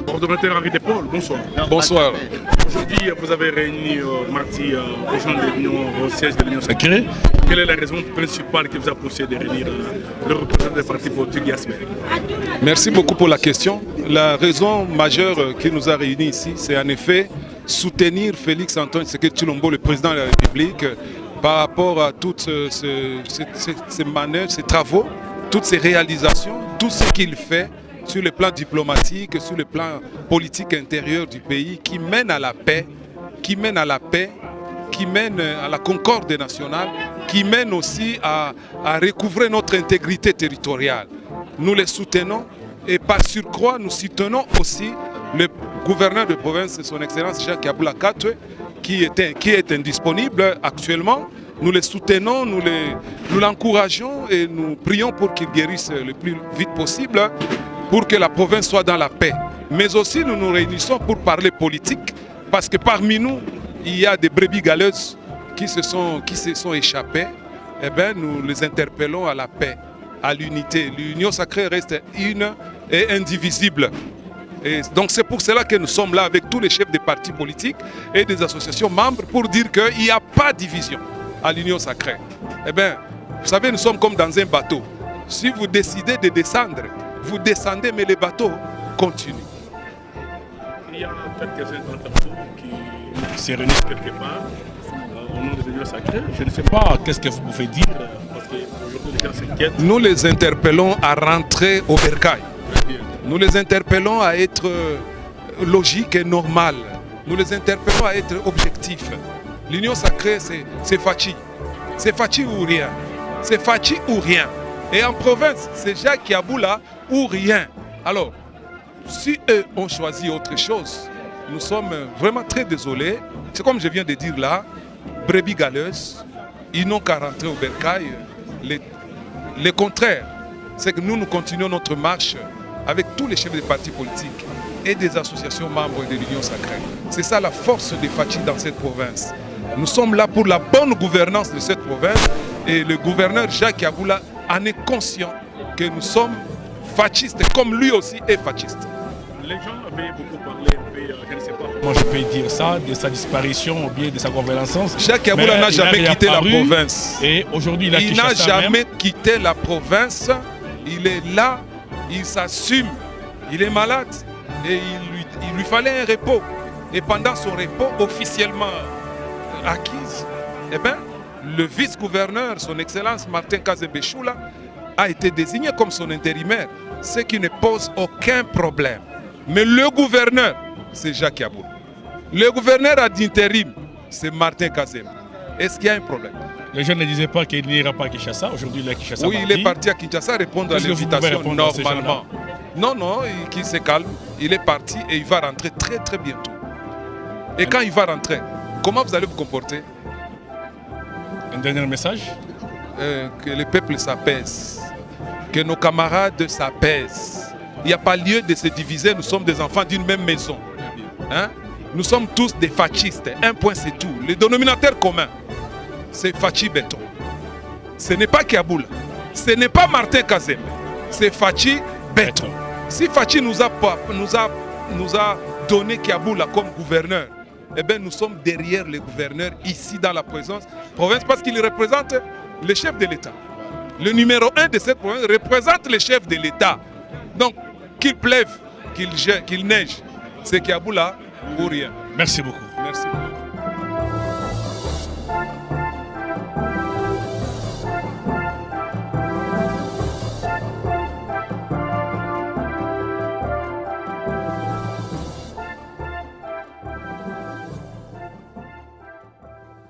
Coordonnateur Henri Despaul, bonsoir. Bonsoir. Aujourd'hui, vous avez réuni mardi au sein de l'Union, au siège de l'Union sacrée. Quelle est la raison principale qui vous a poussé de réunir le représentant des partis politiques Yasmé? Merci beaucoup pour la question. La raison majeure qui nous a réunis ici, c'est en effet soutenir Félix Antoine Tshisekedi Tshilombo, le président de la République, par rapport à toutes ces manœuvres, ces travaux, toutes ces réalisations, tout ce qu'il fait sur le plan diplomatique, sur le plan politique intérieur du pays, qui mène à la paix, qui mène à la concorde nationale, qui mène aussi à recouvrer notre intégrité territoriale. Nous les soutenons et par surcroît, nous soutenons aussi le gouverneur de province, son Excellence Jacques Aboula Katwe, qui est indisponible actuellement. Nous les soutenons, nous l'encourageons et nous prions pour qu'il guérisse le plus vite possible, pour que la province soit dans la paix. Mais aussi, nous nous réunissons pour parler politique, parce que parmi nous, il y a des brebis galeuses qui se sont échappées. Eh bien, nous les interpellons à la paix, à l'unité. L'union sacrée reste une et indivisible. Et donc c'est pour cela que nous sommes là avec tous les chefs des partis politiques et des associations membres pour dire qu'il n'y a pas de division à l'union sacrée. Eh bien, vous savez, nous sommes comme dans un bateau. Si vous décidez de descendre, vous descendez, mais le bateau continue. Il y a quelques-uns d'entre vous qui se réunissent quelque part au nom de l'union sacrée. Je ne sais pas qu'est-ce que vous pouvez dire, parce qu'aujourd'hui les gens s'inquiètent. Nous les interpellons à rentrer au bercail. Nous les interpellons à être logiques et normales. Nous les interpellons à être objectifs. L'union sacrée, c'est Fachi. C'est Fachi ou rien. C'est Fachi ou rien. Et en province, c'est Jacques Aboula ou rien. Alors, si eux ont choisi autre chose, nous sommes vraiment très désolés. C'est comme je viens de dire là, brebis galeuses, ils n'ont qu'à rentrer au bercail. Le contraire, c'est que nous continuons notre marche avec tous les chefs des partis politiques et des associations membres de l'Union sacrée. C'est ça la force de Fachi dans cette province. Nous sommes là pour la bonne gouvernance de cette province et le gouverneur Jacques Aboula en est conscient que nous sommes fachistes comme lui aussi est fasciste. Les gens avaient beaucoup parlé, je ne sais pas comment je peux dire ça, de sa disparition ou bien de sa convalescence. Jacques Aboula n'a jamais quitté la province. Et aujourd'hui, il n'a jamais quitté la province. Il est là, il s'assume. Il est malade et il lui fallait un repos. Et pendant son repos officiellement acquis, eh bien, le vice-gouverneur, son Excellence Martin Kazembe Choula, a été désigné comme son intérimaire, ce qui ne pose aucun problème. Mais le gouverneur, c'est Jacques Aboula. Le gouverneur d'intérim, c'est Martin Kazembe. Est-ce qu'il y a un problème? Les gens ne disaient pas qu'il n'ira pas à Kinshasa. Aujourd'hui, il est à Kinshasa. Oui, il est parti à Kinshasa répondre à l'invitation normalement. Non, il se calme. Il est parti et il va rentrer très très bientôt. Et quand il va rentrer, comment vous allez vous comporter? Un dernier message? Que le peuple s'apaise. Que nos camarades s'apaisent. Il n'y a pas lieu de se diviser. Nous sommes des enfants d'une même maison. Hein? Nous sommes tous des fascistes. Un point, c'est tout. Le dénominateur commun, c'est Fachi Béton. Ce n'est pas Kiaboula. Ce n'est pas Martin Kazembe. C'est Fachi Béton. Si Fachi nous a donné Kiaboula comme gouverneur, eh bien nous sommes derrière le gouverneur ici dans la province parce qu'il représente le chef de l'État. Le numéro 1 de cette province représente le chef de l'État. Donc, qu'il pleuve, qu'il neige, c'est Kiaboula ou rien. Merci beaucoup. Merci beaucoup.